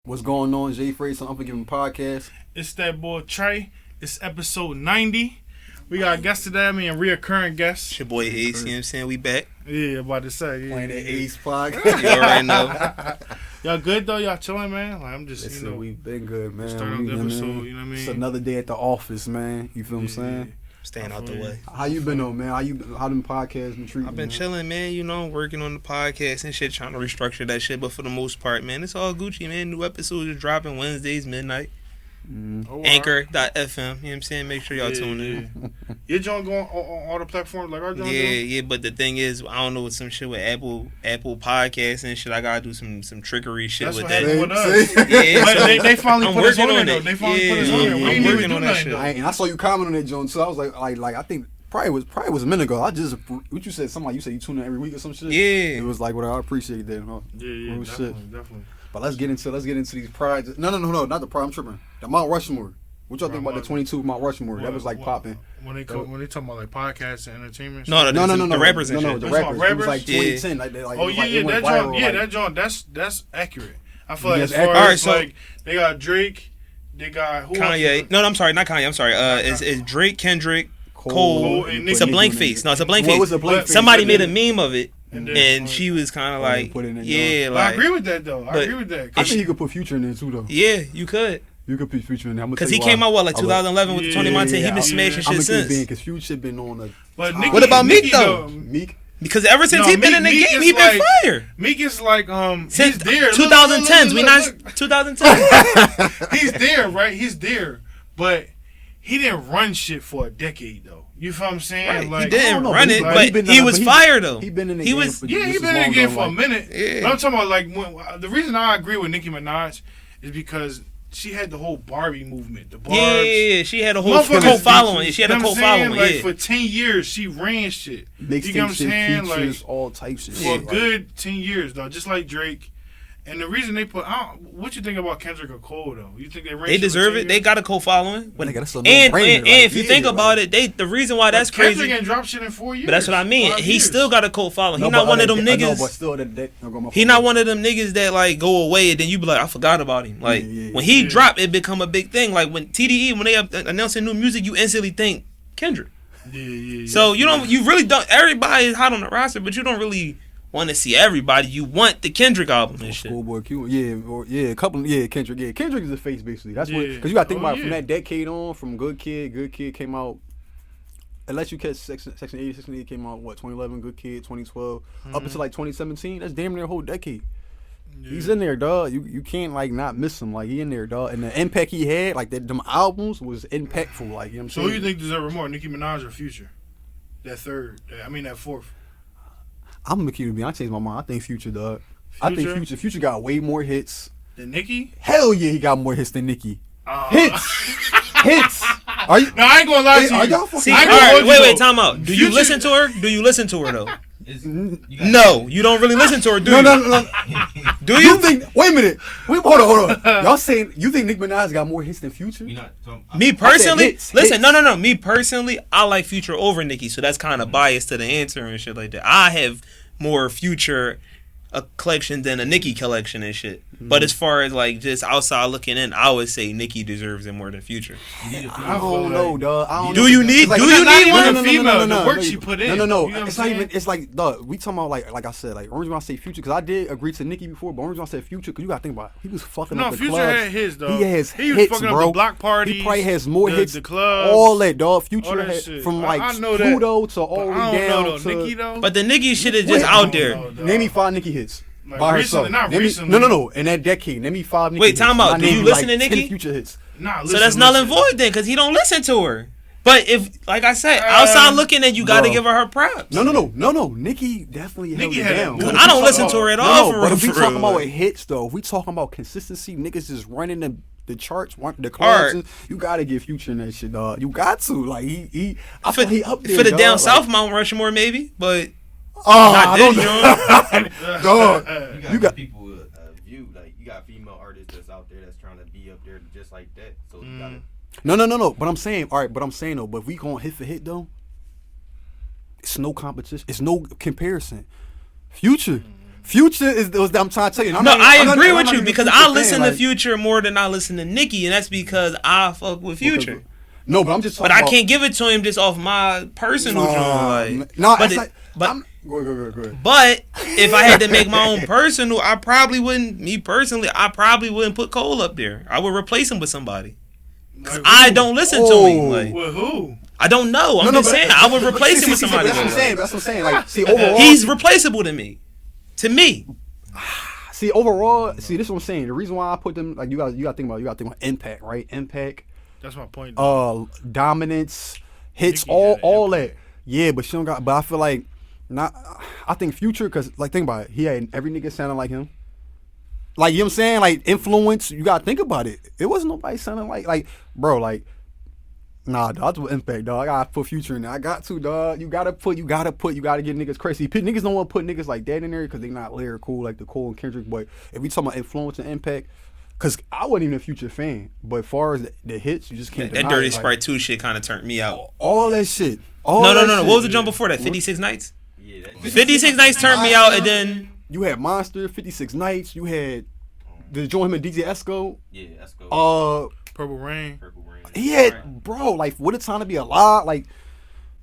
What's going on, Jay Fraser, Unforgiven Podcast? It's that boy Trey. It's episode 90. We got a guest today, reoccurring guest. It's your boy Ace, you know what I'm saying? We back. Yeah, about to say. Yeah, PlanetAsePodcast. You already know. Y'all good though? Y'all chilling, man? Like I'm just, Listen, we've been good, man. Starting the episode, you know what I mean? It's another day at the office, man. You feel what I'm saying? Staying out the way. How you been though, man? How them podcasts been treating? I've been chilling, man. You know, working on the podcast and shit, trying to restructure that shit. But for the most part, man, it's all Gucci, man. New episodes are dropping Wednesdays, midnight. Oh, Anchor.fm, you know what I'm saying? Make sure y'all tune in. Your joint going on all the platforms like our joint? Yeah, but the thing is, I don't know, with some shit with Apple Podcasts and shit, I gotta do some trickery shit That's with what that. happened with us. Yeah, But so they finally I'm put us working on on there, it. though. They finally put us on there. We I'm ain't even working do on that nothing, shit. though. And I saw you comment on that, John. So I was like, I think probably was a minute ago. What you said? Something like you said you tune in every week or some shit. Yeah. It was like, well, I appreciate that. Huh? Yeah, Real definitely, shit. definitely. But let's get into these prides. No, not the pride. I'm tripping. The Mount Rushmore. What y'all think about the 22 Mount Rushmore? That was like popping. When they talking about like podcasts and entertainment. No, shit? the rappers and no, shit. the That's rappers. all It was like rappers? 2010. That joint, that's accurate. I feel like Yes, as far accurate. as like they got Drake, they got who Kanye. else? No, I'm sorry, not Kanye. I'm sorry. It's Drake, Kendrick, Cole. and It's a Nicki. blank face. No, it's a blank What face. was a blank face? Somebody made a meme of it, And then- and she was kind of like, put it in yeah, But like, I agree with that though. I but agree with that. I think you could put Future in there too, though. yeah, you could. You could put Future in there. Because he came out, what, like 2011 with Yeah, Tony Montana? He yeah, been smashing shit since. Because Future been on the But top. Nicki, What about Meek, Nicki, though? Meek. Because ever since No, he been Meek- in the Meek game, is he been like- fire. Meek is like Since he's there. 2010s, we not look. 2010. He's there, right? He's there, but he didn't run shit for a decade though. You feel what I'm saying? Right, Like he didn't don't know, run but it, he- but been he done- was but fire though. He been in the He game. was- for Yeah, just he as been in long the game though, for a like- minute. Yeah. But I'm talking about like the reason I agree with Nicki Minaj is because she had the whole Barbie movement. The Barbs. Yeah, she had a whole Motherfuckers- cult following. She had you a know cult what I'm saying? following. Like Yeah. for 10 years, she ran shit. You know what Mixtape I'm shit, saying? features, Like all types of for shit. a good 10 years though, just like Drake. And the reason they put, what you think about Kendrick or Cole though? You think they ran? They shit for deserve 10 it. They years? got a cult following. Nigga, that's a And no-brainer, like, if you yeah, think about like- it, the reason why that's Kendrick crazy. ain't dropped shit in 4 years. But that's what I mean. 5 He years. still got a cult following. No, He not but one of them no, niggas. but still, He not one of them niggas that like go away and then you be like, I forgot about him. Like when he drop, it become a big thing. Like when TDE, when they announcing new music, you instantly think Kendrick. Yeah. So you really don't. Everybody is hot on the roster, but you don't really want to see everybody. You want the Kendrick album and shit. Schoolboy Q, Kendrick. Kendrick is the face basically. That's what, Yeah. because you got to think Oh, about it, yeah. from that decade on, from Good Kid came out. Unless you catch Section 80, Section 80 came out, what, 2011, Good Kid, 2012, up until like 2017. That's damn near a whole decade. He's in there, dog. You can't like not miss him. Like he in there, dog. And the impact he had, like them albums was impactful. Like, you know what I'm So saying? who you think deserve more, Nicki Minaj or Future? That fourth. I'm gonna keep it being. I changed my mind. I think Future, dog. I think Future got way more hits. Than Nicki? Hell yeah, he got more hits than Nicki. Hits. Are you? No, I ain't gonna lie to you. Are y'all fucking? See, I all ain't gonna right, hold you, wait, though. time out. Do you Future- listen to her? Do you listen to her though? No, you don't really listen to her, do you? No. Do You you? think? Wait a minute. Hold on. Y'all saying you think Nicki Minaj got more hits than Future? Me personally, hits, listen, hits. no. Me personally, I like Future over Nicki, so that's kind of biased to the answer and shit like that. I have more Future a collection than a Nicki collection and shit. But as far as like just outside looking in, I would say Nicki deserves it more than Future. I don't know, dog. I don't Do know. you need? It's like- Do you not need even one? a female, the work she put in. No. You know what It's I'm not even. saying? It's like, dog. We talking about like I said, like only reason I say Future because I did agree to Nicki before, but only reason I said Future because you gotta think about it. He was fucking No, up the Future clubs. had his though. He has He was hits, fucking bro. up the block parties. He probably has more hits. The clubs. All that, dog. all Future that had shit. from I like know that. Pluto to all But the I way don't down know though. to. Nicki though. But the Nicki shit is Wait, just I out don't there. know, dog. Name me 5 Nicki hits. Like by recently, herself. not Name me- recently. No. In that decade, name me 5 Nicki Wait, hits. time out. I Do named you you listen like to 10 Nicki? Future hits. Nah, So that's null and void then, because he don't listen to her. But if, like I said, outside looking, then you got to bro. give her props. No. Nicki definitely held Nicki it had down. that I don't listen to her at all. No, but if we for talking real. about with hits though, if we talking about consistency, niggas just running the charts, the clubs. Alright. And you gotta give Future in that shit, dog. You got to. Like I for, feel he up there, for the dog. down Like, south Mount Rushmore, maybe, but I not don't this, know. you Dog. You got people view like you got female artists that's out there that's trying to be up there just like that. So you gotta. No. But I'm saying, though, but if we going hit for hit though, it's no competition. It's no comparison. Future. Future is what I'm trying to tell you. I agree with you because I listen to Future more than I listen to Nicki, and that's because I fuck with Future. No, but I'm just talking But I can't give it to him just off my personal joint. No, but but if I had to make my own personal, I probably wouldn't put Cole up there. I would replace him with somebody. Cause I don't listen to him. Like, with who? I don't know. I'm just saying I would replace him with somebody. That's what I'm saying. Like, see, overall, he's replaceable to me. See, overall, this is what I'm saying. The reason why I put them, like, you got to think about impact, right? Impact. That's my point. Dominance, hits, all that. Yeah, but she don't got. But I feel like I think Future, because like think about it, he had every nigga sounding like him. Like, you know what I'm saying? Like, influence. You gotta think about it. It wasn't nobody sounding like bro. Like, nah, dog. That's what impact, dog. I gotta put Future in there. I got to, dog. You gotta get niggas crazy. Niggas don't want to put niggas like that in there because they not lyrical like the Cole and Kendrick. But if we talking about influence and impact. Cause I wasn't even a Future fan, but as far as the hits, you just can't. That Dirty Sprite 2 shit kind of turned me out. All that shit. No. What was the jump before that? 56 Nights. Yeah, 56 Nights turned me out, and then you had Monster, 56 Nights. You had the joint him and DJ Esco. Yeah, Esco. Purple Rain. He had like What a Time to Be Alive. Like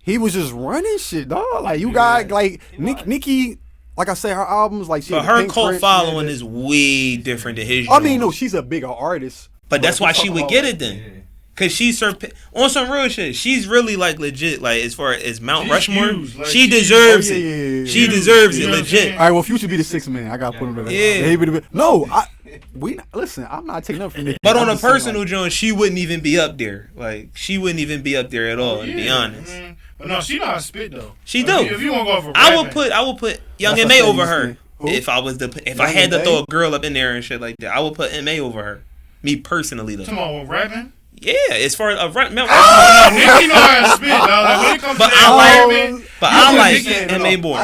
he was just running shit, dog. Like you got like Nicki. Like I said, her albums, like, but her cult following is way different than his. I mean, no, she's a bigger artist. But that's why she would get it then. Cause she's on some real shit. She's really like legit. Like as far as Mount Rushmore, she deserves it. She deserves it legit. All right, well, Future be the sixth man. I gotta put him there. Yeah. No, listen. I'm not taking up for Nicki. But on a personal joint, she wouldn't even be up there. Like she wouldn't even be up there at all. To be honest. But no, she know how to spit though. She do. If you want to go for I would put Young M.A. over her. If I had to throw a girl up in there and shit like that, I would put M.A. over her. Me personally though. Come on, rapping. Yeah, as far as Nicki know how to spit, dog. When it comes to I like M.A. boy.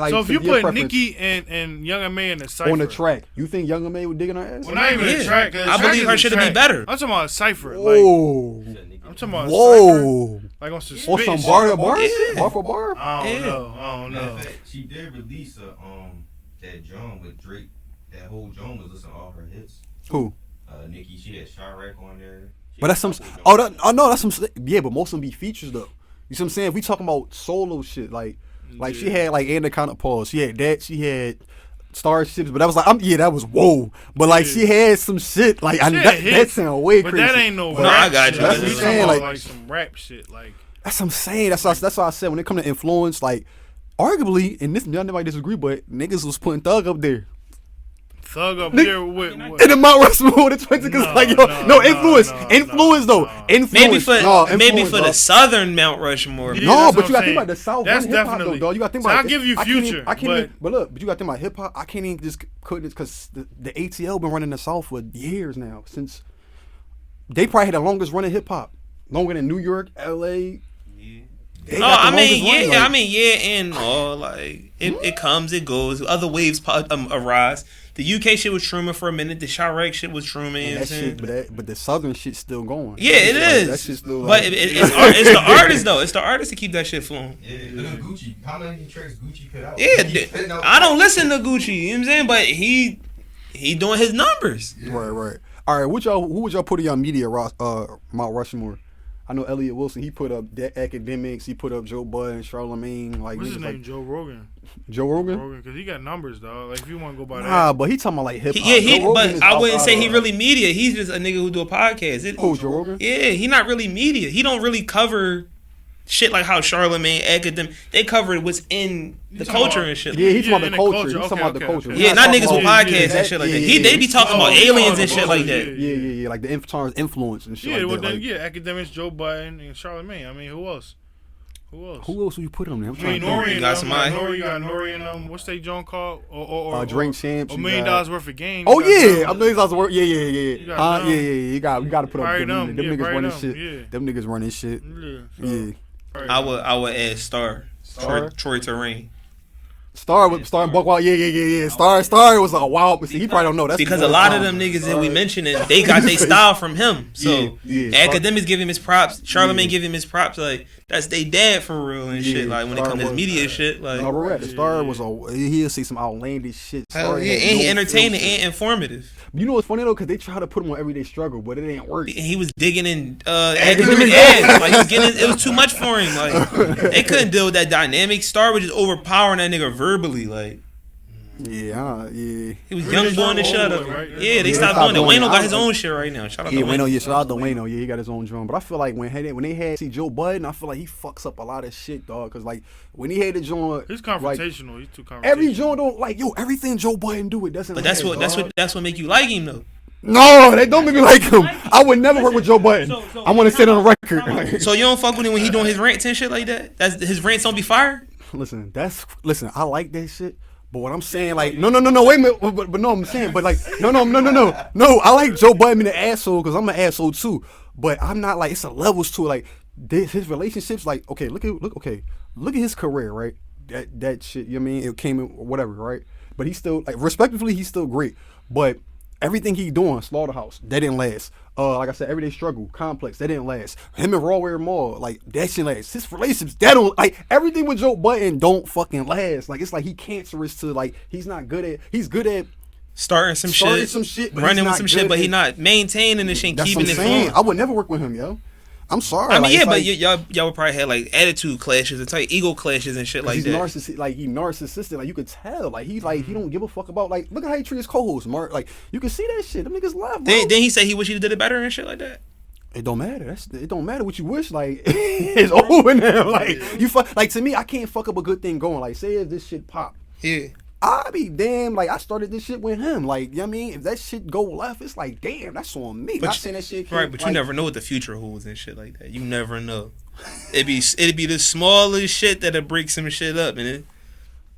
So if you put Nicki and Young M.A. in the cipher on the track, you think Young M.A. would dig in her ass? Well, not even the track. I believe her should be better. I'm talking about a cipher. Whoa. I'm talking about cipher. Like on some spit. Or some bar for bar? I don't know. She did release that John with Drake. That whole John was listening to all her hits. Who? Nicki. She had Chirac on there. But that's some. That's some. Yeah, but most of them be features though. You see what I'm saying? If we talking about solo shit, like she had like Anaconda Pause. She had that. She had Starships. But that was like, that was whoa. But like she had some shit. Like that sound way crazy. But that ain't no. No, I got you. That's what I'm saying. Like some rap shit. Like that's what I'm saying. That's why I said when it come to influence, like arguably, and this y'all nobody disagree, but niggas was putting Thug up there. Thug up there with what? In the Mount Rushmore with the 20 because like influence though. Maybe for the Southern Mount Rushmore. Yeah, no, but you gotta think about the South. That's definitely. Though, you gotta think about. I'll give you Future. But look, you gotta think about hip hop. I can't even just put it because the ATL been running the South for years now. Since they probably had the longest running hip hop, longer than New York, LA. And all like it comes, it goes. Other waves arise. The UK shit was Truman for a minute. The Chirac shit was Truman. But the Southern shit's still going. Yeah, it is. That shit's still but it's the artist though. It's the artist to keep that shit flowing. Yeah, look at Gucci. How many tracks Gucci put out? Yeah, I don't listen to Gucci. You know what I'm saying? But he doing his numbers. Right. All right, who would y'all put in your media Mount Rushmore? I know Elliot Wilson. He put up Academics. He put up Joe Budden, Charlamagne. Like what's his name? Joe Rogan. Joe Rogan? Because he got numbers, dog. Like if you want to go by that. Nah, but he talking about like hip hop. But I wouldn't say he really media. He's just a nigga who do a podcast. Joe Rogan? Yeah, he not really media. He don't really cover shit like how Charlamagne, Academic, they cover what's in the culture and shit. Yeah, he's talking about the culture. He's talking about the culture. Yeah, not niggas with podcasts and shit like that. They be talking about aliens and shit like that. Yeah, like the influence and shit like that. Academics, Joe Budden, and Charlamagne. I mean, who else? Who else would you put on there? Nori got somebody. Nori and what's they joint called? Or Drink Champs. $1 million worth of game. Oh yeah, $1 million worth. Yeah. You got to put up them niggas running shit. Yeah. Them niggas running shit. Yeah. I would add Star. Troy Terrain. Star and Buckwild, yeah. Star was a wild, but see, he probably don't know. That's because a lot of them niggas that we mentioned, they got their style from him. So Academics give him his props. Charlamagne give him his props. Like that's they dad for real and shit. Like when it comes to media shit, like the Star was he'll see some outlandish shit. Hell yeah, and he entertaining and informative. You know what's funny though, because they try to put him on Everyday Struggle, but it ain't work. He was digging in academic ads. Like he was getting, it was too much for him. Like they couldn't deal with that dynamic. Star was just overpowering that nigga verbally. Like yeah. He was young boy in the shut up. Right? Yeah, they stopped doing that. Wayno got his own shit right now. Shout out to Wayno. Yeah, shout out to Wayno. Yeah, he got his own drum. But I feel like when they had Joe Budden, I feel like he fucks up a lot of shit, dog. Because like when he had the joint, he's confrontational. He's too confrontational. Every joint don't like everything Joe Budden do it doesn't. But that's what make you like him though. No, they don't make me like him. I would never work with Joe Budden. I want to sit on the record. So you don't fuck with him when he doing his rants and shit like that? That's his rants don't be fire? Listen, I like that shit. But what I'm saying, like, no, wait a minute, but no, I'm saying, but like, no, I like Joe Budden being an asshole because I'm an asshole too. But I'm not like, it's a levels to it. Like his relationships, like, okay, look at his career, right? That shit, you know what I mean? It came in whatever, right? But he's still like, respectively, he's still great. But everything he doing, Slaughterhouse, that didn't last. Like I said, Everyday Struggle, Complex, that didn't last. Him and Rawware Mall, like that shit last. His relationships, that don't like everything with Joe Budden don't fucking last. Like it's like he cancerous to like he's good at starting some shit, running with some shit, but he not maintaining the shit, keeping it going. I would never work with him, yo. I'm sorry. I mean, yeah, but y'all would probably have like attitude clashes and like ego clashes and shit like that. He's narcissistic. Like you could tell. Like he don't give a fuck about. Like look at how he treats his co-host, Mark. Like you can see that shit. Them niggas love. Then he said he wish he did it better and shit like that. It don't matter. It don't matter what you wish. Like it's over now. Like you fuck. Like to me, I can't fuck up a good thing going. Like say if this shit pop. Yeah. I be damn, like I started this shit with him. Like, you know what I mean? If that shit go left, it's like, damn, that's on me. Not saying that shit. Right, but you never know what the future holds and shit like that. You never know. It'd be the smallest shit that'll break some shit up, and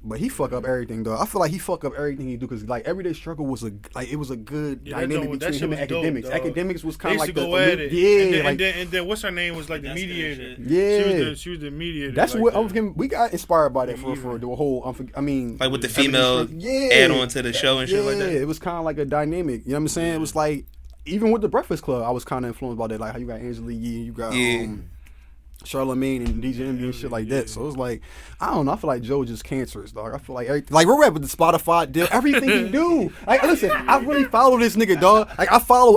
But he fuck up everything though. I feel like he fuck up everything he do because like Everyday Struggle was a good dynamic between him and Academics. Dope, Academics was kind of like go at it. Yeah, and then what's her name was like the mediator. Yeah, she was the mediator. That's like what we got inspired by that for the whole. I mean, like with the female add on to the show and shit like that. Yeah, it was kind of like a dynamic. You know what I'm saying? It was like even with the Breakfast Club, I was kind of influenced by that. Like how you got Angela Yee, you got Charlamagne and DJ Envy and shit like that. So it's like, I don't know. I feel like Joe just cancerous, dog. I feel like we're rapping the Spotify deal, everything he do. Like, listen, I really follow this nigga, dog. Like, I follow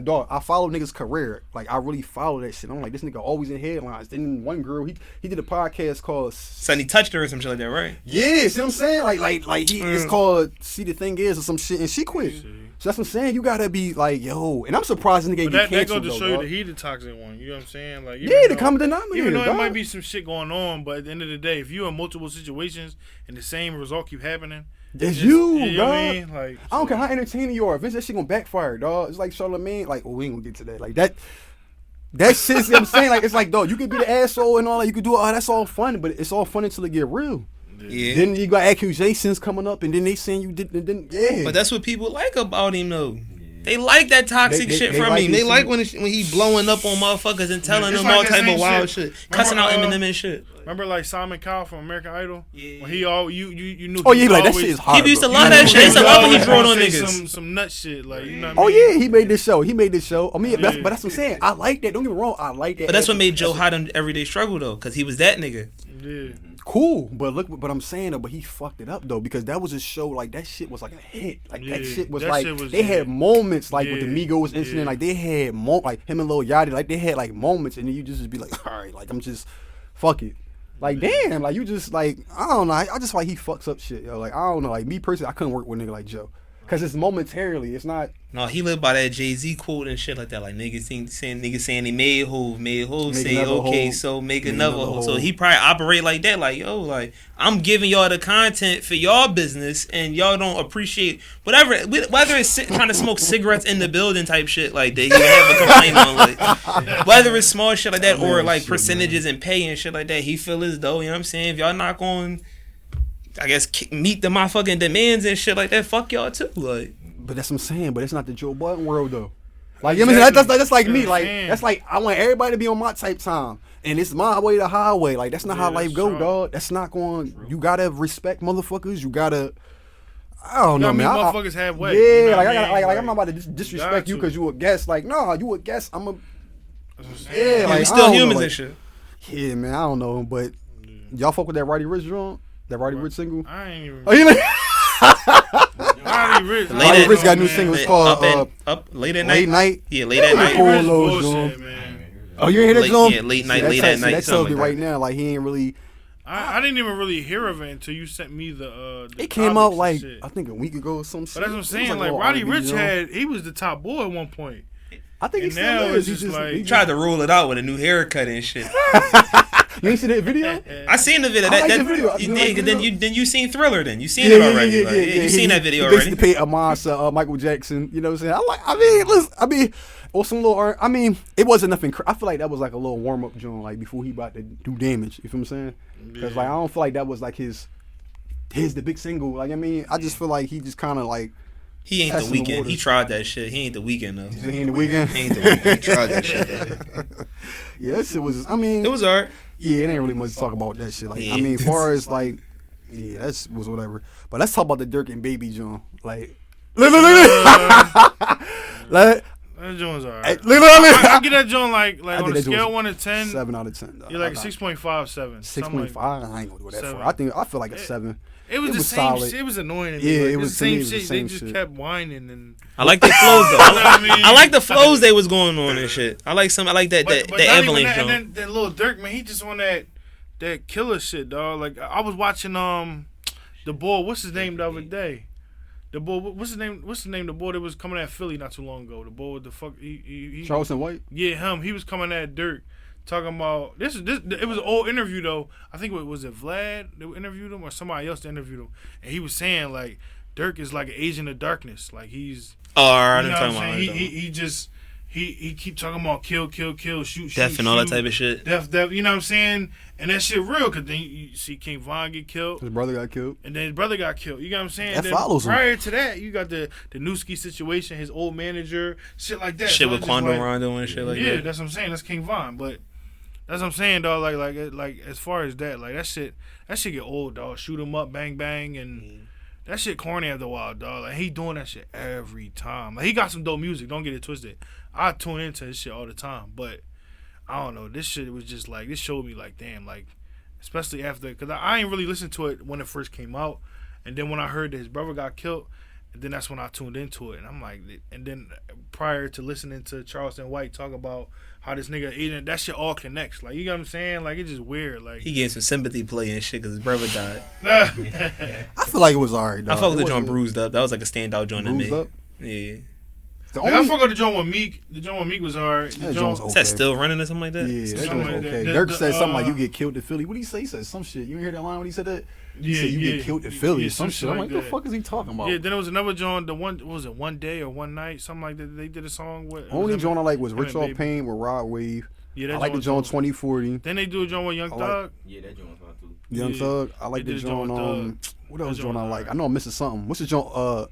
dog. I follow niggas' career. Like, I really follow that shit. I'm like, this nigga always in headlines. Then one girl, he did a podcast called Sonny touched her or some shit like that, right? Yeah, see what I'm saying? Like he, it's called See the Thing Is or some shit, and she quit. So that's what I'm saying. You gotta be like, yo, and I'm surprised this nigga get canceled. That goes to show you that he the toxic one. You know what I'm saying? Like, the common denominator. Even though there might be some shit going on, but at the end of the day, if you're in multiple situations and the same result keep happening, it's you, know dog. What I mean? Like, I don't care how entertaining you are. Eventually that shit gonna backfire, dog. It's like Charlamagne. Like, we ain't gonna get to that. Like that shit. You know what I'm saying? Like, it's like, dog, you could be the asshole and all that. You could do all that's all fun, but it's all fun until it get real. Yeah. Then you got accusations coming up, and then they saying you did. Yeah. But that's what people like about him, though. They like that toxic shit from him. They like when he blowing up on motherfuckers and telling them all type of wild shit, cussing out Eminem and shit. Remember like Simon Cowell from American Idol? Yeah. When he you knew. Oh yeah, like that shit is hard. He used to love that shit. It's a lot when he drove on niggas. Some nut shit, like you know. What I mean? Oh yeah, he made this show. I mean, but that's what I'm saying. I like that. Don't get me wrong. I like that. But that's what made Joe hot on Everyday Struggle though, because he was that nigga. Yeah. Cool, but I'm saying though, but he fucked it up though because that was a show like that shit was like a hit. Like that shit was like they had moments like with the Migos incident, like they had like him and Lil Yachty, like they had like moments, and then you just be like, all right, like I'm just fuck it. Like damn, like you just like I don't know. I just like he fucks up shit, yo. Like I don't know. Like me personally, I couldn't work with a nigga like Joe. Cause it's momentarily, it's not. No, he lived by that Jay-Z quote and shit like that. Like niggas saying they made hove say okay, hole. So make another hole. So he probably operate like that. Like yo, like I'm giving y'all the content for y'all business, and y'all don't appreciate whatever. Whether it's trying to smoke cigarettes in the building type shit like that, he have a complaint on. Like whether it's small shit like that or like percentages and pay and shit like that, he feel as though, you know what I'm saying, if y'all not going, I guess, meet the motherfucking demands and shit like that, fuck y'all too. Like, but that's what I'm saying. But it's not the Joe Budden world though. Like, you know what I mean? That's like me. Like, that's like I want everybody to be on my type time, and it's my way, the highway. Like, that's not how life go, dog. That's not going. You gotta respect motherfuckers. You gotta. I don't know, man. Motherfuckers have way. Yeah, you know like I'm not about to disrespect you because you a guest. Like, no, you a guest. I'm a. Yeah, like we still humans and shit. Yeah, man, I don't know, but y'all fuck with that Roddy Ricch joint? That Roddy Ricch single? I ain't even. Oh, you like? Roddy Ricch. Roddy Ricch got a new single. It's called Late at Night. Late Night. Yeah, Late at Night. Polo G. Oh, you ain't hear that joint? Yeah, Late at Night. That tells me right now, like he ain't really. I didn't even really hear of it until you sent me the it came out like I think a week ago or some shit. But that's what I'm saying. Like Roddy Ricch he was the top boy at one point. I think he now still is. It's just like he tried to rule it out with a new haircut and shit. You ain't seen that video? I seen the video. I like the video. You did. Then you seen Thriller. Then you seen it already. Yeah. You seen that video already. Basically paid homage to Michael Jackson. You know what I'm saying? I mean, or some little. I mean, it wasn't nothing. I feel like that was like a little warm up joint, like before he about to do damage. You feel what I'm saying? Because like I don't feel like that was like his the big single. Like I mean, I just feel like he just kind of like. He ain't the Weeknd. He tried that shit. He ain't the Weeknd though. He ain't the Weeknd. He ain't the Weeknd. He tried that shit. Yeah, that shit was. I mean, it was alright. Yeah, it ain't really much to talk about that shit. Like, I mean, as far as like, yeah, that was whatever. But let's talk about the Durk and Baby joint. Like, look. That joint's alright. I get that joint like on a scale 1 to 10. 7 out of 10. You're like 6.5, 7. 6.5. I ain't gonna do that for. I feel like a 7. It was the same solid. shit. It was annoying. Yeah, like, it was the same shit. They just kept whining and. I like the flows though. I like the flows they was going on and shit. I like that Avalanche joint. And then Lil Durk, man, he just on that killer shit, dog. Like I was watching the boy. What's his name the other day? The boy. What's his name? The boy that was coming at Philly not too long ago. The boy with the fuck. He Charleston White. Yeah, him. He was coming at Durk. Talking about this. It was an old interview though. I think was it Vlad that interviewed him or somebody else that interviewed him, and he was saying like Durk is like an agent of darkness. Like he's. Oh, I know didn't talk about it. He just he keep talking about kill, shoot, death and all that type of shit. Death. You know what I'm saying? And that shit real because then you see King Von get killed. His brother got killed. And then his brother got killed. You know what I'm saying? That then follows him. Prior to that, you got the Newski situation, his old manager, shit like that. Shit so with Quando Rondo and shit like that. Yeah, that's what I'm saying. That's King Von, but. That's what I'm saying, dog. Like as far as that, like that shit get old, dog. Shoot 'em up, bang bang, and that shit corny after a while, dog. Like he doing that shit every time. Like he got some dope music. Don't get it twisted. I tune into his shit all the time, but I don't know. This shit was just like this showed me like damn, like especially after because I ain't really listened to it when it first came out, and then when I heard that his brother got killed. And then that's when I tuned into it, and I'm like, and then prior to listening to Charleston White talk about how this nigga eating, that shit all connects. Like you know what I'm saying? Like it's just weird. Like he getting some sympathy play and shit because his brother died. I feel like it was alright. I fuck with the joint Bruised Up. That was like a standout joint to me. Up? Yeah. I fuck with the joint with Meek. The joint with Meek was alright. Is that still running or something like that? Yeah, that joint's okay. Durk said something like you get killed in Philly. What did he say? He said some shit. You didn't hear that line when he said that? He said you get killed in Philly or some shit. I'm like, what the fuck is he talking about? Yeah, then there was another joint, what was it, One Day or One Night? Something like that. They did a song with. Only joint I like was Rich Off Pain with Rod Wave. Yeah, I like the joint 2040. Then they do a joint with Young Thug. Yeah, that joint's fun too. Young Thug. I like the joint. What else joint I like? I know I'm missing something. What's the joint?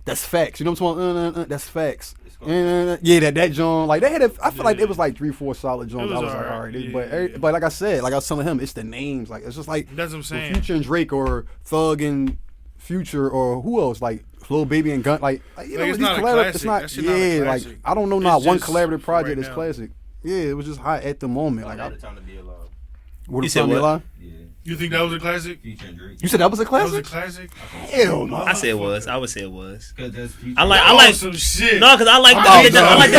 That's Facts. You know what I'm talking? That's Facts. Yeah, that joint. Like they had. I feel like it was like 3-4 solid joints. I was like, all right, but like I said, like I was telling him, it's the names. Like it's just like that's what I'm saying. Future and Drake or Thug and Future or who else? Like Lil Baby and Gun. Like you know, it's not a classic. It's not. Yeah, like I don't know. Not one collaborative project is classic. Yeah, it was just hot at the moment. Like What a Time to Be Alive. What a Time to Be Alive? Yeah. You think that was a classic? Future and Drake. You said that was a classic? That was a classic? Hell no. I say it was. I would say it was. Cause that's I like some shit. No, because I like the dynamic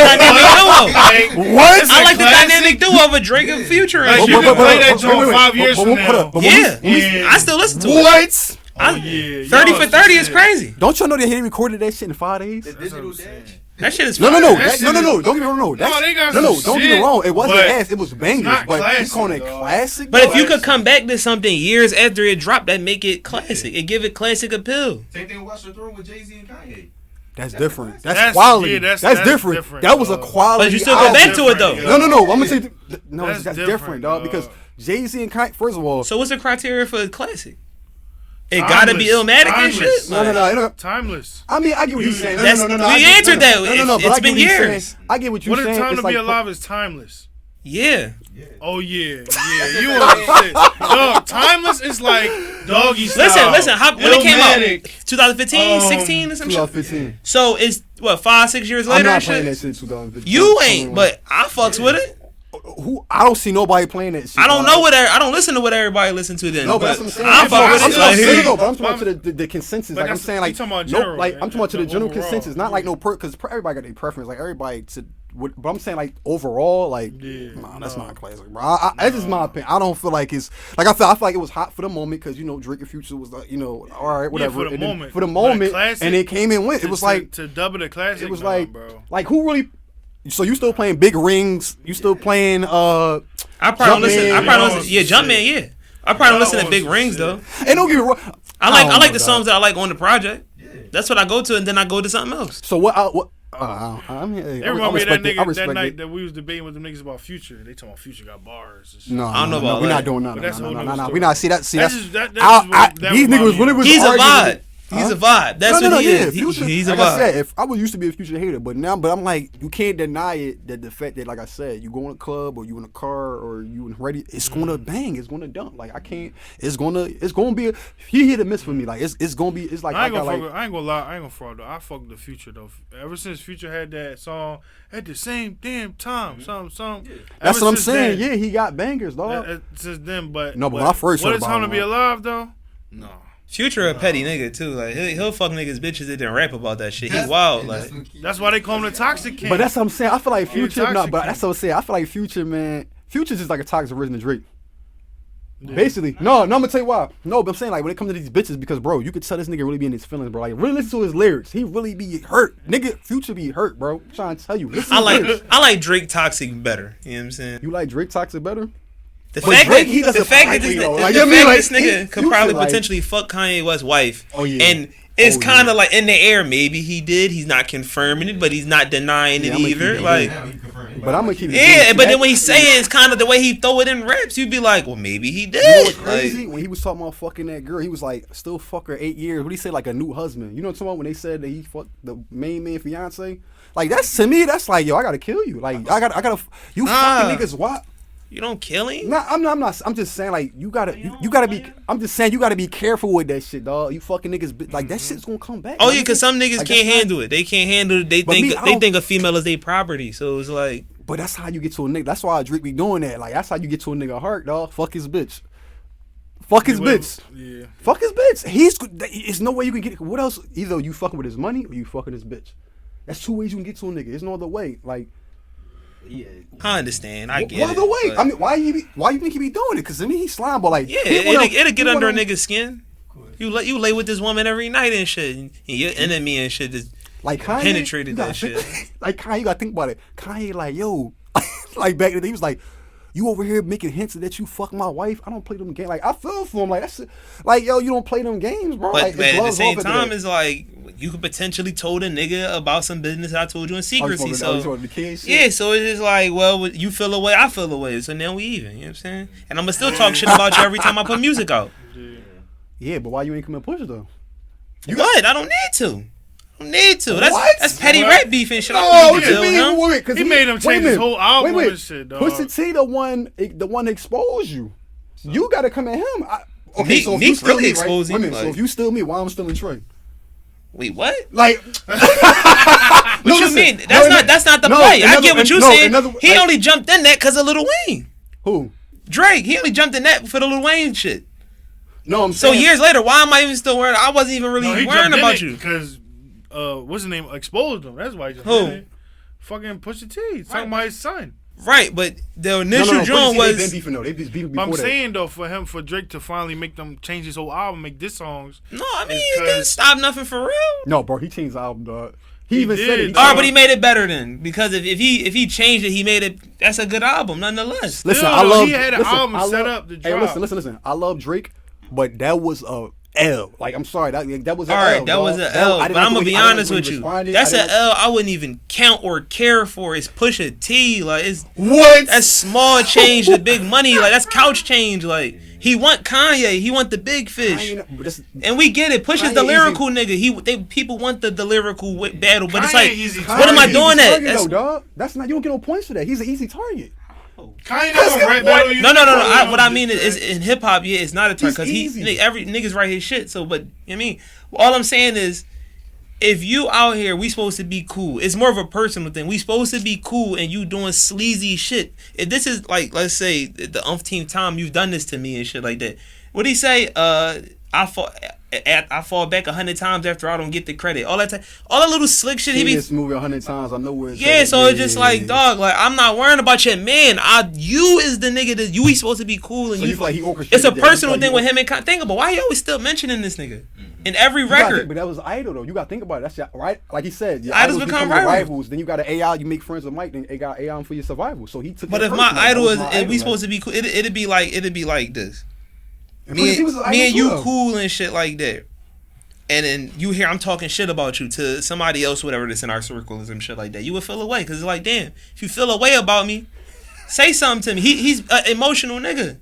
duo. What? I like the dynamic duo of a Drake and Future and shit. You can play that joint 5 years from now. Yeah, I still listen to it. What? Oh yeah. 30 for 30 is crazy. Don't y'all know that he recorded that shit in 5 days? The digital dash. That shit is No. fire. Don't get me wrong. No, don't get me wrong. It wasn't but ass. It was bangers. not But classic, he's calling it dog. classic. But if you could come back to something years after it dropped, that make it classic. It give it classic appeal. Same thing with Watch the Throne with Jay-Z and Kanye. That's different. That's That's- quality. yeah, that's that's different. different, That was a dog. quality. But you still go back to it though. different, No. I'm gonna say no. That's That's different, different, dog. dog. Because Jay-Z and Kanye. First of all, So what's the criteria for a classic? It gotta be Illmatic and shit. no. Timeless. I mean, I get what you're saying. That's- No. we answered that. No. It's been years. I get what you're What saying. a Time It's to Be like- Alive is timeless. Yeah. Oh yeah. You on shit. Dog, timeless is like doggy style. Listen. When it came out, Illmatic. 2015, 16 or some shit. 2015. So it's what 5-6 years later. I'm not and playing that shit. shit in 2015. You ain't, but I fucks with it. who I don't see nobody playing that shit. I don't know I don't listen to what everybody listen to then. No, but that's what I'm saying. I'm I'm talking about to the consensus. Like I'm saying, like talking about general, like I'm talking about to the general overall. consensus, not like no because everybody got their preference. Like everybody to. But I'm saying like overall, like that's not a classic, bro. That's just my opinion. I don't feel like it's like I feel like it was hot for the moment because Drake and Future was like all right, whatever. For the moment, classic, and it came and went. It was like to double the classic. It was bro. Like who really? So you still playing Big Rings? You still playing I probably don't listen. Yeah, Jumpman. Yeah, I probably don't listen to Big Rings though. And don't get me wrong. I like the songs that I like on the project. That's what I go to, and then I go to something else. So what? That reminded me of that nigga that night that we was debating with them niggas about Future. They talking about Future got bars. And shit. No, I don't know about we're that. not doing nothing. No. We not see that. These niggas really was. He's a vibe. He's a vibe. That's what he is. Future, He's a like vibe. I said, if I was used to be a Future hater, but I'm like, you can't deny it that the fact that, like I said, you go in a club or you in a car or you in ready, it's gonna bang, it's gonna dump. Like I can't, it's gonna be. He hit a miss for me. Like it's gonna be. It's like I ain't gonna lie. I ain't gonna fraud though. I fuck the Future though. Ever since Future had that song at the same damn time, something. That's what I'm saying. Yeah, he got bangers, dog. Since then, but no, but when I first heard What about Is Time to Be Alive though? No. Future a petty nigga too. Like he'll fuck niggas bitches that didn't rap about that shit. He wild. Like that's why they call him the Toxic King. But that's what I'm saying. I feel like Future. No, but King. that's what I'm saying. I feel like Future, man. Future's just like a toxic version of Drake. Yeah. Basically, no, I'm gonna tell you why. No, but I'm saying like when it comes to these bitches, because bro, you could tell this nigga really be in his feelings, bro. Like really listen to his lyrics. He really be hurt, nigga. Future be hurt, bro. I'm trying to tell you. I like Drake Toxic better. You know what I'm saying? You like Drake Toxic better? The fact that this nigga could probably potentially fuck Kanye West's wife, and it's kind of like in the air. Maybe he did. He's not confirming it, but he's not denying it either. Like, but I'm gonna keep it. Yeah, but then when he say it, it's kind of the way he throw it in raps. You'd be like, well, maybe he did. You know what's crazy? When he was talking about fucking that girl, he was like, still fuck her 8 years. What did he say? Like a new husband. You know what I'm talking about? When they said that he fucked the main man fiance. Like that's to me. That's like yo, I gotta kill you. Like I gotta. You fucking niggas. What? You don't kill him? Nah, I'm not. I'm just saying, like, you gotta be. I'm just saying, you gotta be careful with that shit, dog. You fucking niggas, like, that shit's gonna come back. Oh, yeah, because some niggas can't handle it. They can't handle it. They think a female is their property. So it's like. But that's how you get to a nigga. That's why Drake be doing that. Like, that's how you get to a nigga heart, dog. Fuck his bitch. Fuck his bitch. Yeah. Fuck his bitch. There's no way you can get. What else? Either you fucking with his money or you fucking his bitch. That's two ways you can get to a nigga. There's no other way. Like. Yeah, I understand. I get it. What other way? I mean, why you think he be doing it? Because I mean, he's slime, but like, yeah, it'll get under a nigga's skin. You lay with this woman every night and shit, and your enemy and shit just like Kanye, penetrated that shit. Like Kanye, you gotta think about it. Kanye, like yo, like back in the day, he was like, you over here making hints that you fuck my wife. I don't play them games. Like I feel for him. Like that's like yo, you don't play them games, bro. But like, at the same time, it's like you could potentially told a nigga about some business I told you in secrecy. So so it's just like, well, you feel away, I feel away. So now we even. You know what I'm saying? And I'm gonna still talk shit about you every time I put music out. Yeah, but why you ain't come and push it though? What? I don't need to. That's petty what? rap beef and shit. Oh, what you mean? He made him change his whole album and shit, dog. Pusha T, the one exposed you. You gotta come at him. Okay, so if you still really me, exposed right? him. So if you still me, why I'm still in Trey? Wait, what? Like, what you mean? That's not the play. I get what you saying. He only jumped in that because of Lil Wayne. Who? Drake. He only jumped in that for the Lil Wayne shit. No, I'm saying. So years later, why am I even still worried? I wasn't even really worrying about you. Because, what's his name? Exposed him. That's why he just Who? did it. Fucking Pusha T. Talking about his son. Right, but the initial joint was. They've been beefing though. They've been beefing before I'm that. saying though, for Drake to finally make them change his whole album, make diss songs. No, I mean he didn't stop nothing for real. No, bro, he changed the album, dog. He even said it. All right, but he made it better then, because if he changed it, he made it. That's a good album, nonetheless. Listen, I love. He had an album set up to drop. Hey, listen. I love Drake, but that was a L. Like, I'm sorry, that was an L. All right, that was an L. But I'm gonna be honest with you. That's an L I wouldn't even count or care for. It's Pusha T. Like, it's what? That's small change to big money. Like, that's couch change. Like, he want Kanye. He want the big fish. And we get it. Pusha's the lyrical nigga. People want the lyrical battle, but it's like, what am I doing at? Dog. That's not. You don't get no points for that. He's an easy target. Kanye doesn't rap battle you. No. What I mean is in hip hop, it's not a target because every niggas write his shit. So, but I mean, all I'm saying is, if you out here, we supposed to be cool. It's more of a personal thing. We supposed to be cool, and you doing sleazy shit. If this is like, let's say the umpteenth time you've done this to me and shit like that. What'd he say? I fall back 100 times after I don't get the credit. All that little slick shit. He be this movie 100 times. I know where. Yeah, so it's just like, dog. Like, I'm not worrying about your man. You is the nigga that we supposed to be cool, and so you. Like he it's a personal thing with him and think about why he always still mentioning this nigga in every record. But that was Idol though. You got to think about it. That's right. Like he said, your idols become rivals. Then you got an AI. You make friends with Mike. Then they got AI for your survival. So he took. But if my idol is, if we supposed to be cool, it'd be like this. Me and you cool and shit like that. And then you hear I'm talking shit about you to somebody else, whatever that's in our circle and some shit like that. You would feel away because it's like, damn, if you feel away about me, say something to me. He's an emotional nigga.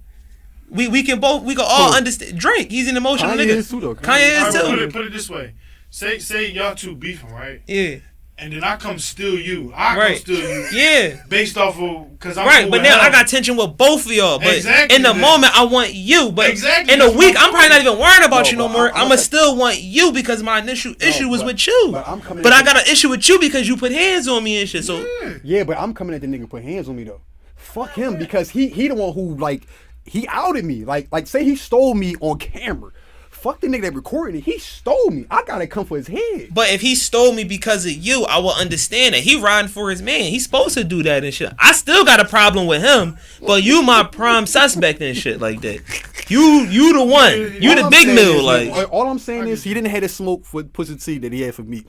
We can all understand. Drake, he's an emotional nigga. Is too, though. Kanye is too. Put it this way. Say y'all two beefing, right? Yeah. And then I come steal you. Come steal you. Yeah. Based off of because I'm right. cool But now I got tension with both of y'all. But in the moment I want you. But in a week I'm probably not even worrying about you no more. I'ma still want you because my initial issue was with you. But I got an issue with you because you put hands on me and shit. So yeah, but I'm coming at the nigga put hands on me though. Fuck him because he the one who like he outed me. Like say he stole me on camera. Fuck the nigga that recorded it. He stole me. I gotta come for his head. But if he stole me because of you, I will understand that. He riding for his man. He's supposed to do that and shit. I still got a problem with him, but you my prime suspect and shit like that. You the one. You the big mill. Like all I'm saying is he didn't have the smoke for Pusha T that he had for me.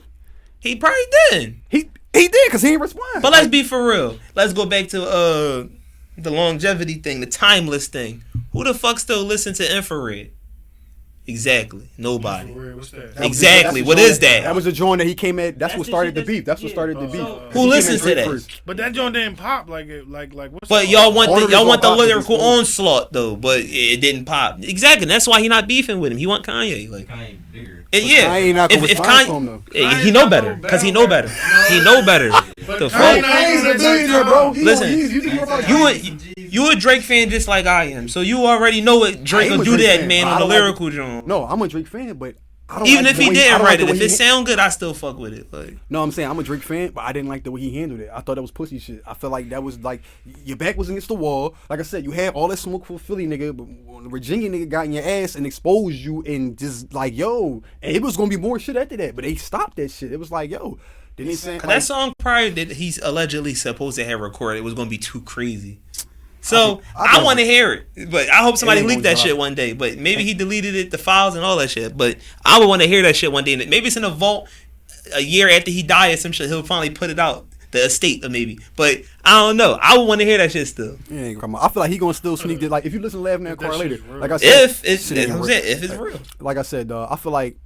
He probably did. He did because he didn't respond. But let's be for real. Let's go back to the longevity thing, the timeless thing. Who the fuck still listen to Infrared? Exactly. Nobody. What's that? Exactly. What is that? That was a joint that he came at. That's what started the beef. That's what started the beef. Who listens to that? But that joint didn't pop like what's But y'all want the lyrical onslaught though, but it didn't pop. Exactly. That's why he not beefing with him. He want Kanye. Like Kanye bigger. Yeah. Kanye not gonna respond to him though. He know better because he know better. He know better. The fuck. Kanye's a billionaire, bro. Listen, you a Drake fan just like I am, so you already know what Drake will do that man on the lyrical joint. No, I'm a Drake fan, but I don't even like if he didn't write it, if it sound good, I still fuck with it. Like no, I'm saying I'm a Drake fan, but I didn't like the way he handled it. I thought that was pussy shit. I felt like that was like your back was against the wall. Like I said, you had all that smoke for Philly nigga, but when the Virginia nigga got in your ass and exposed you and just like yo, and it was gonna be more shit after that, but they stopped that shit. It was like yo. That song prior that he's allegedly supposed to have recorded, it was gonna be too crazy. So I want to hear it, but I hope somebody leaked that shit one day. But maybe he deleted it, the files and all that shit. But I would want to hear that shit one day. Maybe it's in a vault a year after he died or some shit. He'll finally put it out, the estate or maybe. But I don't know. I would want to hear that shit still. Yeah, come on. I feel like he gonna still sneak it. Like if you listen to Laughing at Car later, like I said, if it's real. Like I said, I feel like.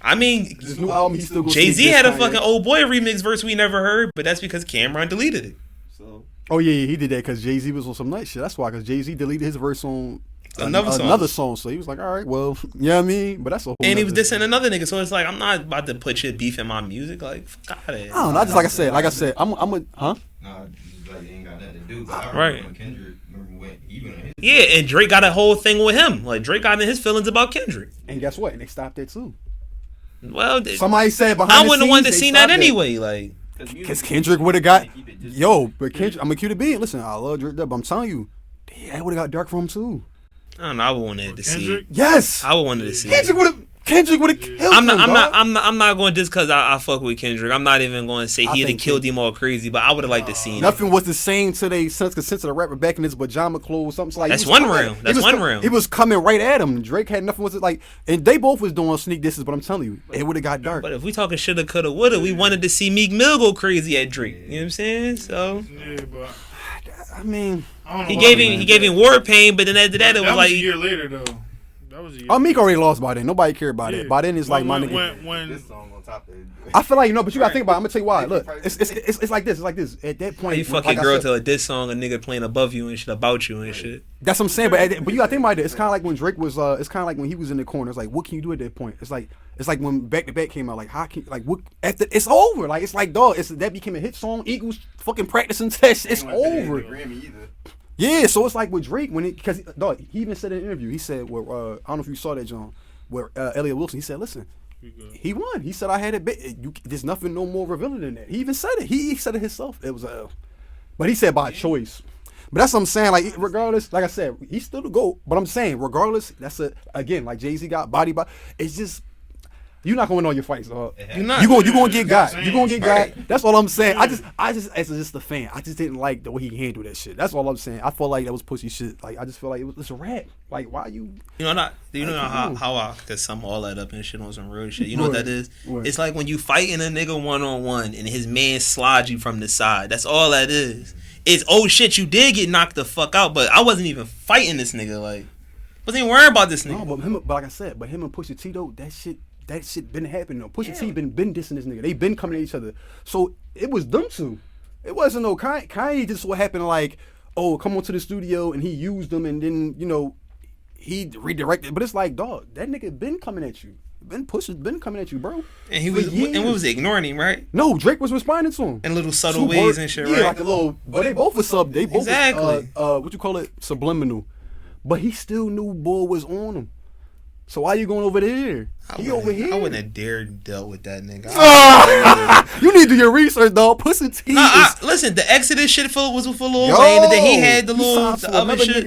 I mean, this new album, he still Jay-Z had a fucking Old Boy remix verse we never heard, but that's because Cameron deleted it. So. Oh yeah, he did that because Jay-Z was on some nice shit. That's why, because Jay-Z deleted his verse on another song. So he was like, all right, well, you know what I mean? But that's a whole. And he was dissing another nigga, so it's like I'm not about to put your beef in my music. Like, fuck out of it. I don't know. I just like I said, I'm a huh? Nah, like it ain't got nothing to do. But I right. When Kendrick went even on his. Yeah, and Drake got a whole thing with him. Like Drake got in his feelings about Kendrick. And guess what? And they stopped that too. Well, somebody said behind I wouldn't have wanted to see that anyway. Like, because Kendrick would have got but Kendrick, I'm a cute being. Listen, I love Drake, but I'm telling you, I would have got Dark from him too. I don't know. I would wanted to see it. Yes, I would wanted to see Kendrick would have killed him. I'm not going just because I fuck with Kendrick. I'm not even going to say he'd have killed him all crazy, but I would have liked to see him. Nothing was the same to they sense of the rapper back in his pajama clothes, something like. That's one round. That's one round. He was coming right at him. Drake had nothing with it like, and they both was doing sneak disses. But I'm telling you, it would have got dark. But if we talking shoulda, coulda, woulda, we wanted to see Meek Mill go crazy at Drake. You know what I'm saying? So. Yeah, but I mean, he gave him war pain, but then after that it was like a year later though. Meek already lost by then. Nobody cared about it. By then it's like my nigga. When this song on top of it. I feel like but you gotta think about it. I'm gonna tell you why. Look, it's like this. It's like this. At that point, you fuck your girl to a diss song, a nigga playing above you and shit about you and shit. That's what I'm saying. But you gotta think about it. It's kind of like when Drake was. It's kind of like when he was in the corner. It's like, what can you do at that point? It's like when Back to Back came out. Like how can what after it's over? Like it's like dog. That became a hit song. Eagles fucking practicing test. It's over. Yeah, so it's like with Drake because he even said in an interview. He said, "Well, I don't know if you saw that, John." Where Elliot Wilson, he said, "Listen, He won. He said I had it. There's nothing no more revealing than that. He even said it. He said it himself. It was but he said by choice. But that's what I'm saying. Like regardless, like I said, he's still the GOAT. But I'm saying regardless, again like Jay-Z got body. It's just. You're not gonna win all your fights, dog. You're gonna get got. You're gonna get got. That's all I'm saying. I just as just a fan, I just didn't like the way he handled that shit. That's all I'm saying. I felt like that was pussy shit. Like I just feel like it's a rap. Like why you? You know how I could sum all that up and shit on some real shit. You know what that is? What? It's like when you fighting a nigga 1-on-1 and his man slides you from the side. That's all that is. It's oh shit, you did get knocked the fuck out, but I wasn't even fighting this nigga. Like wasn't even worried about this nigga. No, but like I said, him and Pusha T though, that shit been happening though. Pusha T been dissing this nigga. They been coming at each other. So it was them two. It wasn't no Kanye just what happened like, oh, come on to the studio and he used them and then, he redirected. But it's like, dog, that nigga been coming at you. Pusha's been coming at you, bro. And we was ignoring him, right? No, Drake was responding to him. In little subtle ways and shit, right? Yeah, like a little, but they both was exactly. What you call it? Subliminal. But he still knew Bull was on him. So why you going over there? He over here. I wouldn't have dared dealt with that nigga. You need to do your research, dog. Pusha T. Listen, the Exodus shit was for Lil Wayne, and then he had the other shit.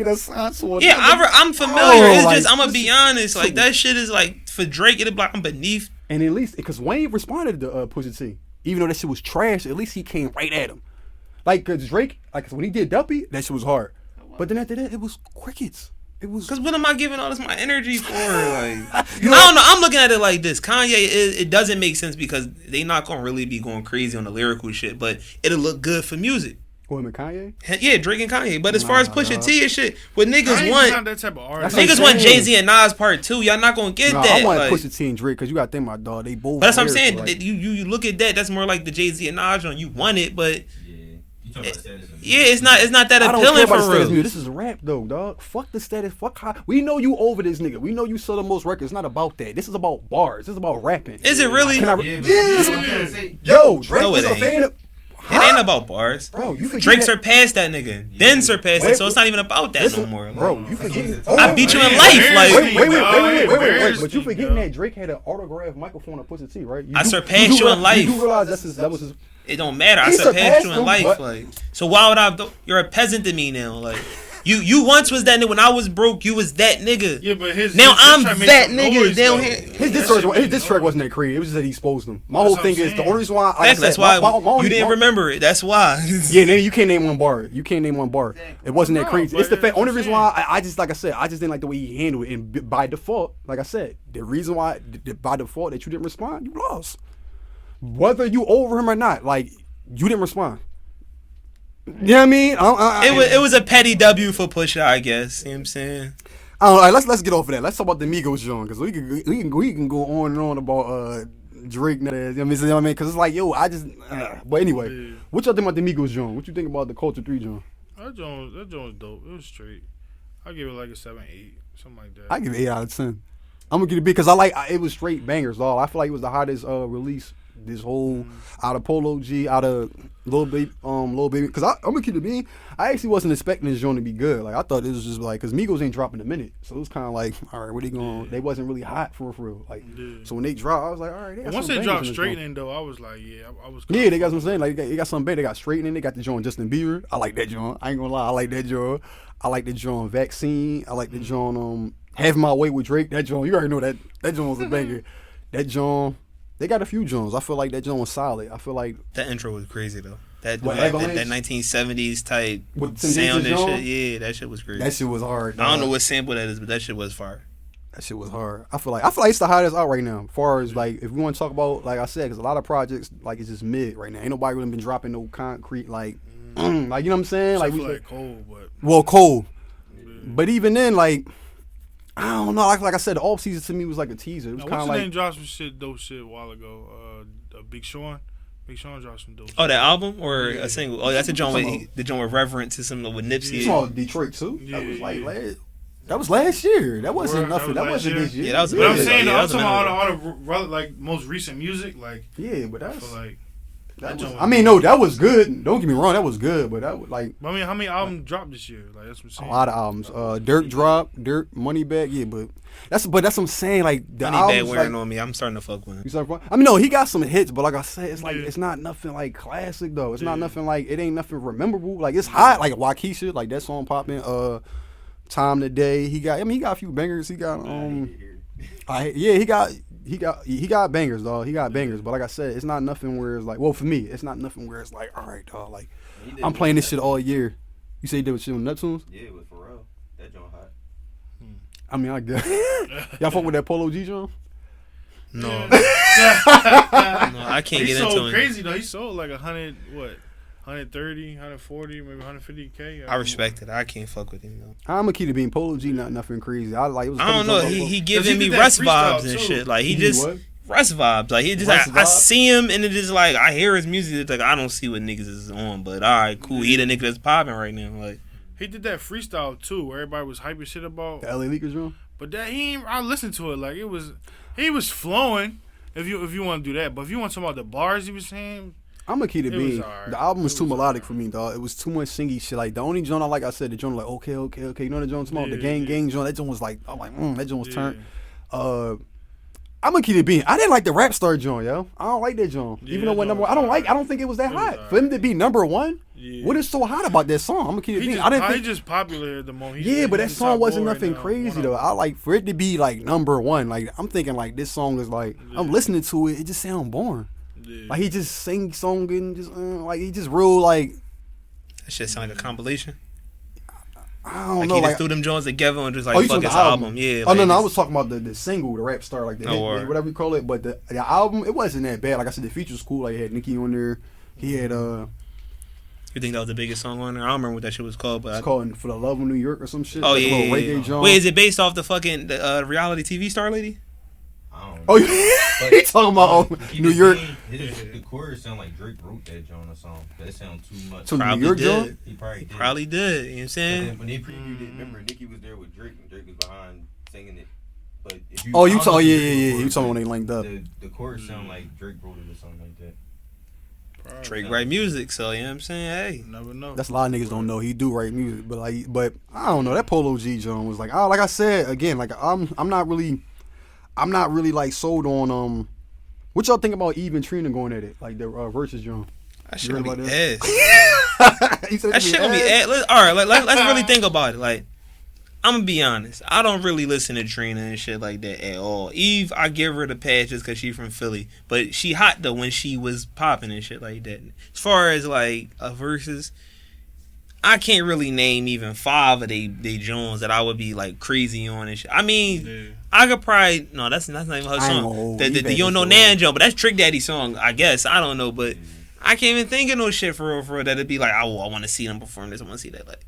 Yeah, I'm familiar. It's just I'm gonna be honest. Like that shit is like for Drake, it'll be like I'm beneath. And at least because Wayne responded to Pusha T, even though that shit was trash, at least he came right at him. Like cause Drake, like when he did Duppy, that shit was hard. But then after that, it was crickets. Because what am I giving all this my energy for? Like, I don't know. I'm looking at it like this. Kanye, it doesn't make sense because they not gonna really be going crazy on the lyrical shit, but it'll look good for music. Who, him and Kanye? Yeah, Drake and Kanye. But as far as Pusha T and shit, what niggas Kanye's want, not that type of artist. niggas want Jay-Z and Nas Part 2. Y'all not gonna get that. I want Pusha T and Drake because you got to think about dog. They both. But that's what I'm saying. Like, you look at that. That's more like the Jay-Z and Nas on. You want it, but. It's not that appealing for real. This is rap though, dog. Fuck the status. Fuck how we know you over this nigga. We know you sell the most records. It's not about that. This is about bars. This is about rapping. Is it really? Yo, Drake was a fan of. It ain't about bars. Bro, you Drake surpassed that nigga. Then surpassed it, so it's not even about that no more. Bro, you forget. I beat you in life. Like, wait. But you forgetting that Drake had an autographed microphone on Pusha T, right? I surpassed you in life. You realize that was his. It don't matter. I surpassed you in life. Like, so why would I? You're a peasant to me now. Like, you once was that nigga. When I was broke, you was that nigga. Yeah, but I'm that nigga down here. His diss track wasn't that crazy. It was just that he exposed them. My whole thing is the only reason why. That's why you didn't remember it. That's why. Yeah, you can't name one bar. It wasn't that crazy. It's the fact. Only reason why I just like I said, I just didn't like the way he handled it. And by default, like I said, the reason why by default that you didn't respond, you lost. Whether you over him or not, like you didn't respond. You know what I mean? It was a petty W for Pusha, I guess. You know what I'm saying? I don't know. Let's get off of that. Let's talk about the Migos joint because we can go on and on about Drake. You know what I mean? Because it's like, yo, I just. But anyway, what y'all think about the Migos joint? What you think about the Culture 3 joint? That joint was dope. It was straight. I give it like a 7, 8, something like that. I give it 8 out of 10. I'm gonna get it big because it was straight bangers, dog. I feel like it was the hottest release. This whole out of Polo G, out of Lil Baby, because I'm gonna keep it being. I actually wasn't expecting this joint to be good. Like I thought it was just like, cause Migos ain't dropping a minute, so it was kind of like, all right, what they going? They wasn't really hot for real. Like, so when they dropped, I was like, all right. They got once some they dropped bangers Straightening though, I was like, I was. Yeah, they got some saying like they got some bang. They got Straightening. They got the joint Justin Bieber. I like that joint. I ain't gonna lie, I like that joint. I like the joint Vaccine. I like the joint Have My Way with Drake. That joint, you already know that joint was a banger. That joint. They got a few joints. I feel like that joint was solid. I feel like that intro was crazy though. That 1970s type sound and shit. Yeah, that shit was crazy. That shit was hard. I don't know what sample that is, but that shit was fire. That shit was hard. I feel like it's the hottest out right now. As far as like, if we want to talk about, like I said, because a lot of projects like it's just mid right now. Ain't nobody really been dropping no concrete like, like you know what I'm saying? Like we like cold, cold. But even then, like. I don't know. Like I said, the off season to me was like a teaser. It was kind of like. What's his name dropped some dope shit a while ago. Big Sean. Big Sean dropped some dope. Oh, that album or a single? Oh, that's the joint with Reverence to something with Nipsey. You saw Detroit too. Yeah, that was like that was last year. That wasn't nothing. That wasn't this year. Yeah, that was. But I'm saying, I'm talking about all the like most recent music, like. Yeah, but that's. Like. I mean, no, that was good. Don't get me wrong, that was good, but that was like. I mean, how many albums dropped this year? Like that's what I'm saying. A lot of albums. Dirk dropped, Dirk Moneybag, yeah, but that's what I'm saying. Like the Moneybag wearing on me, I'm starting to fuck with him. You starting to fuck? I mean, no, he got some hits, but like I said, it's like it's not nothing like classic though. It's not nothing like it ain't nothing memorable. Like it's hot, like Waukesha, like that song popping. Time Today. He got a few bangers. He got he got bangers, dog. He got bangers, but like I said, it's not nothing where it's like, well, for me, it's not nothing where it's like, all right, dog, like I'm playing this shit all year. You say you did with shit on Neptunes? Yeah, with Pharrell. That joint hot. I mean, I guess y'all fuck with that Polo G joint? No, no, I can't get into it. He's so crazy though. He sold like 130, 140, maybe 150K. I respect it. I can't fuck with him though. I'm a key to being Polo G, not nothing crazy. I don't know. He giving me Russ vibes and shit. Like he just Russ vibes. Like he just I see him and it just like I hear his music. It's like I don't see what niggas is on, but all right, cool. He the nigga that's popping right now. Like he did that freestyle too, where everybody was hyping shit about the LA Leakers room. But that I listened to it like he was flowing. If you want to do that, but if you want to talk about the bars he was saying. I'm a key to being. Right. The album was too melodic for me, dog. It was too much singy shit. Like the only joint I said, the joint like okay. You know the joint small, the gang joint. That joint was like, I'm like, that joint was turned. I'm a key to being. I didn't like the rap star joint, yo. I don't like that joint. Yeah, even though what number, I don't think it was that hot for him to be number one. Yeah. What is so hot about that song? I'm a key to being. I didn't think he just popular at the moment. But that song wasn't nothing crazy though. I like for it to be like number one. Like I'm thinking like this song is like I'm listening to it. It just sounds boring. Yeah. Like he just sing song and just like he just real like. That shit sound like a compilation. I don't like know. He like just threw them joints together and just like fuck his album. Yeah. Oh no, I was talking about the single, the rap star, like the hit, whatever you call it. But the album, it wasn't that bad. Like I said, the features cool. Like he had Nicki on there. He had You think that was the biggest song on there? I don't remember what that shit was called, but it's called For the Love of New York or some shit. Oh like yeah. Reggae John. Wait, is it based off the fucking reality TV star lady? Oh, he talking about New York. The chorus sound like Drake wrote that joint or something. That sounds too much. So New York did. He probably did. Probably did. You know what I'm saying? Then when they previewed it, remember Nicki was there with Drake and Drake was behind singing it. But if you you talking? Yeah. You talking when they linked up? The chorus sound like Drake wrote it or something like that. Probably. Drake write music, so you know what I'm saying. Hey, never know. That's a lot of niggas don't know. He do write music, but I don't know. That Polo G joint was like I said again, like I'm not really like sold on what y'all think about Eve and Trina going at it, like the versus joint. That shit gonna be ass. That shit gonna be ass. All right, let's really think about it. Like, I'm gonna be honest. I don't really listen to Trina and shit like that at all. Eve, I give her the pass just because she from Philly, but she hot though when she was popping and shit like that. As far as like a versus, I can't really name even 5 of they Jones that I would be like crazy on and shit. I mean, I could probably that's not even her song. The You Don't Know Nan Jones, but that's Trick Daddy's song, I guess. I don't know, but I can't even think of no shit for real that'd be like, I want to see them perform this. I want to see that. Like,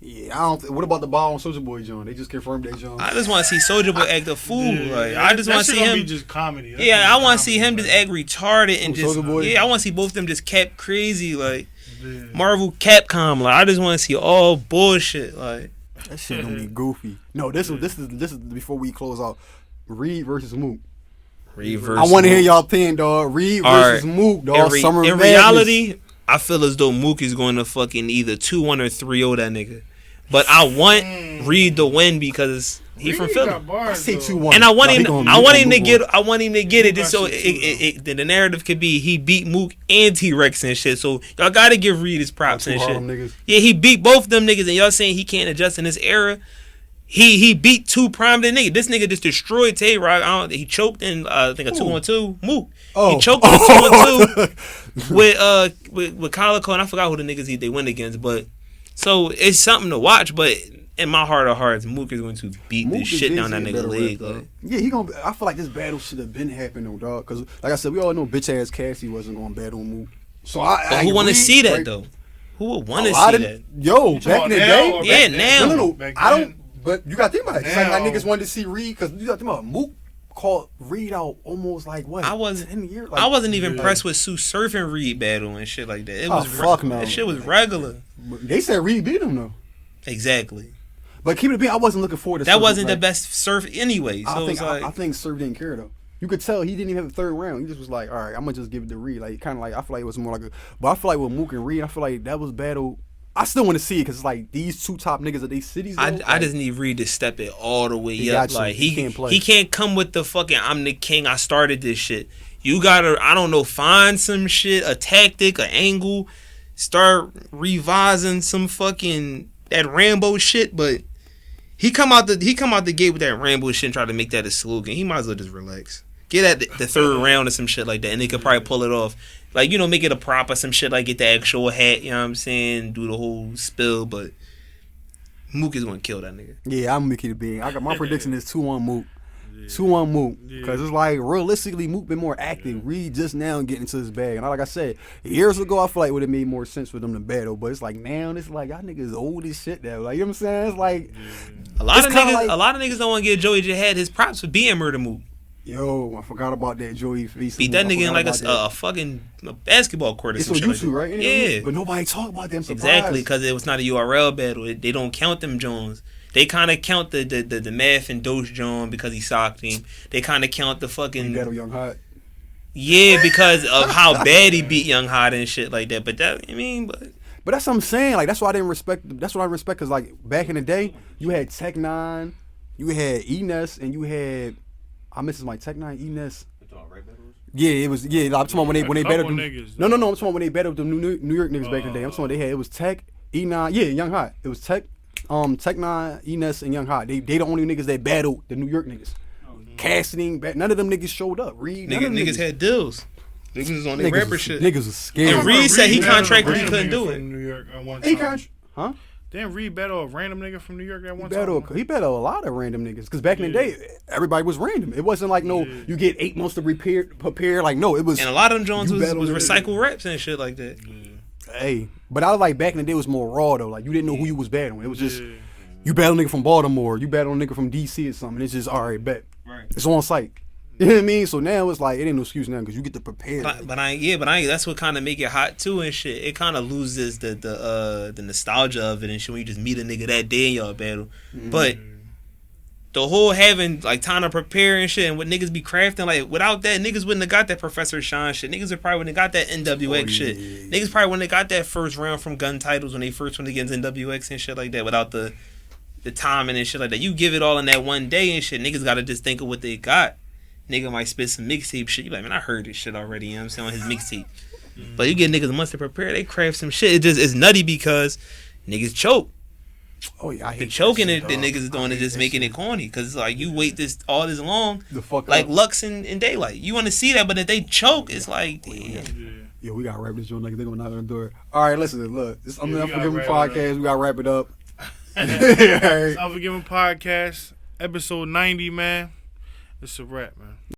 yeah, I don't. What about the Ball and Soulja Boy joint? They just confirmed that joint. I just want to see Soulja Boy act a fool. I just want to see him. Be just comedy. I want to see him just act retarded and just. I want to see both of them just cap crazy like. Marvel Capcom, like I just want to see all bullshit, like that shit gonna be goofy. No, this is before we close out. Reed versus Mook. Reed versus. I want to hear y'all opinion, dog. Reed versus Mook, dog. In reality, I feel as though Mook is going to fucking either 2-1 or 3-0 that nigga. But I want Reed to win because he from Philly. I say 2-1. And I want him to get it just so the narrative could be he beat Mook and T-Rex and shit. So y'all gotta give Reed his props and shit. Yeah, he beat both them niggas, and y'all saying he can't adjust in this era. He beat 2 prime niggas. This nigga just destroyed Tay Rock. He choked in I think a 2-1-2 Mook. He choked in a 2-1-2 with Calico, and I forgot who the niggas they went against, but. So it's something to watch, but in my heart of hearts, Mook is going to beat the shit down that nigga leg. Yeah, he gonna. I feel like this battle should have been happening, though, dog. Because like I said, we all know bitch ass Cassie wasn't gonna battle Mook. So but who want to see that though? Who would want to see that? Yo, back in the day, yeah, now. No, I don't. But you got to think about it. It's like niggas wanted to see Reed because you got to think about it. Mook called Reed out almost like what? I wasn't even impressed with Sue surfing Reed battle and shit like that. It was fuck no. That shit was regular. They said Reed beat him though. Exactly. But keep it being, I wasn't looking forward to. That wasn't the best surf anyway. So I think Surf didn't care though. You could tell he didn't even have the third round. He just was like, all right, I'm gonna just give it to Reed. Like kind of like I feel like it was more like a. But I feel like with Mook and Reed, I feel like that was battle. I still want to see it because like these two top niggas of these cities. Though, I just need Reed to step it all the way up. Like he can't come with the fucking I'm the king. I started this shit. You gotta I don't know find some shit, a tactic, an angle, start revising some fucking that Rambo shit. But he come out the gate with that Rambo shit and try to make that a slogan. He might as well just relax. Get at the third round or some shit like that, and they could probably pull it off. Like, you know, make it a prop or some shit, like get the actual hat, you know what I'm saying? Do the whole spill, but Mook is going to kill that nigga. Yeah, I'm Mickey the Bean. I got my prediction is 2-1 Mook. 2-1 Mook. Because it's like, realistically, Mook been more active. Reed just now getting into his bag. And like I said, years ago, I feel like it would have made more sense for them to battle. But it's like, now, it's like, y'all niggas old as shit now. Like, you know what I'm saying? It's like, a lot of niggas don't want to give Joey Jihad his props for being Murder Mook. Yo, I forgot about that Joey Face. Beat that nigga in like a fucking basketball court or it's some on shit YouTube, like right? Yeah. But nobody talk about them. Exactly, because it was not a URL battle. They don't count them Jones. They kind of count the math and Doge Jones because he socked him. They kind of count the fucking... Battle Young Hot. Yeah, because of how bad he beat Young Hot and shit like that. But that, I mean, but that's what I'm saying. Like, that's why I didn't respect... That's what I respect, because, like, back in the day, you had Tech 9, you had Enes, and you had... I miss my Tech 9, Enes. Yeah, it was. Yeah, I'm talking about when they battled them. No. I'm talking about when they battled the New York niggas back in the day. I'm talking about it was Tech, E9. Yeah, Young Hot. It was Tech, Tech 9, Enes, and Young Hot. They the only niggas that battled the New York niggas. Cassidy, none of them niggas showed up. Reed, niggas had deals. Niggas was on their rapper shit. Niggas was scared. And Reed said he contracted, he couldn't do it. New York at one He time. huh? Didn't Reed battle a random nigga from New York that one time? He battled a lot of random niggas. Because back in the day, everybody was random. It wasn't like, you get 8 months to prepare. Like, no, it was... And a lot of them Jones was recycled raps and shit like that. Hey, but I was like, back in the day, it was more raw, though. Like, you didn't know who you was battling. It was just, you battle a nigga from Baltimore, you battle a nigga from D.C. or something. It's just, all right, bet. Right. It's on site. You know what I mean? So now it's like, it ain't no excuse now because you get to prepare. But that's what kind of make it hot too and shit. It kind of loses the nostalgia of it and shit when you just meet a nigga that day in y'all battle. Mm-hmm. But the whole having like time to prepare and shit and what niggas be crafting, like without that, niggas wouldn't have got that Professor Sean shit. Niggas would probably wouldn't have got that NWX shit. Niggas probably wouldn't have got that first round from gun titles when they first went against NWX and shit like that without the timing and shit like that. You give it all in that one day and shit. Niggas gotta just think of what they got. Nigga might spit some mixtape shit. You like, man, I heard this shit already, you know what I'm saying, on his mixtape. But you get niggas months to prepare, they craft some shit. It's nutty because niggas choke. Oh yeah, I hate the choking it. The niggas is doing it, just making it corny. Cause it's like you wait all this long, the fuck like up. Lux and Daylight. You want to see that, but if they choke, it's like, damn. Yeah, we gotta wrap this joint like they gonna knock on the door. All right, listen, look, this Unforgiven Podcast. We gotta wrap it up. Unforgiven Podcast, episode 90, man. It's a wrap, man.